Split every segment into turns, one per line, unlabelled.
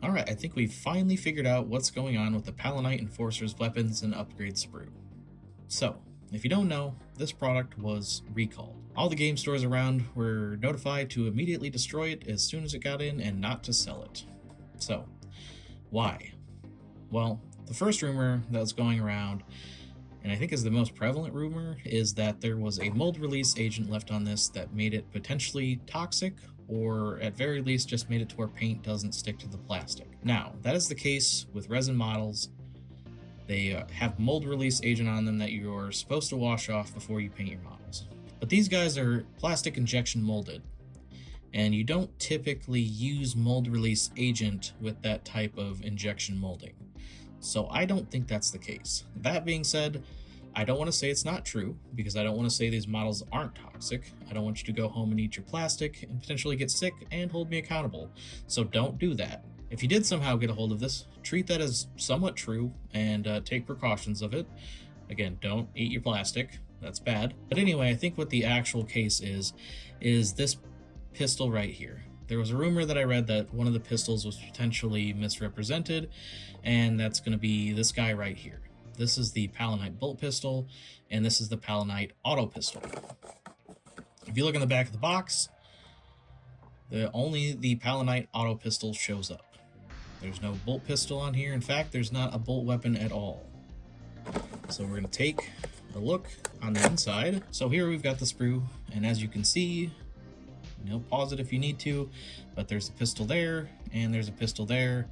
Alright, I think we've finally figured out what's going on with the Palanite Enforcers weapons and upgrade sprue. So, if you don't know, this product was recalled. All the game stores around were notified to immediately destroy it as soon as it got in and not to sell it. So, why? Well, the first rumor that was going around, and I think is the most prevalent rumor, is that there was a mold release agent left on this that made it potentially toxic, or at very least just made it to where paint doesn't stick to the plastic. Now, that is the case with resin models. They have mold release agent on them that you're supposed to wash off before you paint your models. But these guys are plastic injection molded, and you don't typically use mold release agent with that type of injection molding. So I don't think that's the case. That being said, I don't want to say it's not true, because I don't want to say these models aren't toxic. I don't want you to go home and eat your plastic and potentially get sick and hold me accountable. So don't do that. If you did somehow get a hold of this, treat that as somewhat true and take precautions of it. Again, don't eat your plastic. That's bad. But anyway, I think what the actual case is this pistol right here. There was a rumor that I read that one of the pistols was potentially misrepresented, and that's going to be this guy right here. This is the Palanite bolt pistol, and this is the Palanite auto pistol. If you look in the back of the box, only the Palanite auto pistol shows up. There's no bolt pistol on here. In fact, there's not a bolt weapon at all. So we're going to take a look on the inside. So here we've got the sprue, and as you can see, pause it if you need to, but there's a pistol there, and there's a pistol there,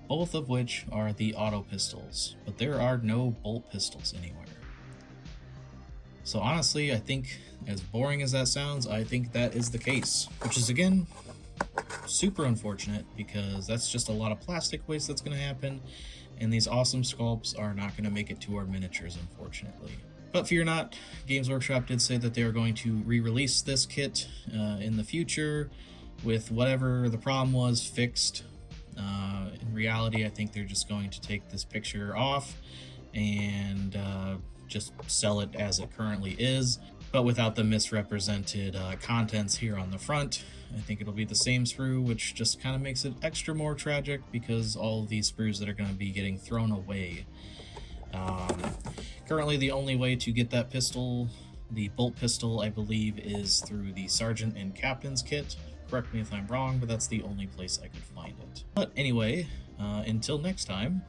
both of which are the auto pistols, but there are no bolt pistols anywhere. So honestly, I think, as boring as that sounds, I think that is the case, which is, again, super unfortunate, because that's just a lot of plastic waste that's going to happen, and these awesome sculpts are not going to make it to our miniatures, unfortunately. But fear not, Games Workshop did say that they are going to re-release this kit in the future with whatever the problem was fixed. In reality, I think they're just going to take this picture off and just sell it as it currently is, but without the misrepresented contents here on the front. I think it'll be the same sprue, which just kind of makes it extra more tragic, because all of these sprues that are going to be getting thrown away. Currently, the only way to get that pistol, the bolt pistol, I believe, is through the Sergeant and Captain's kit. Correct me if I'm wrong, but that's the only place I could find it. But anyway, until next time,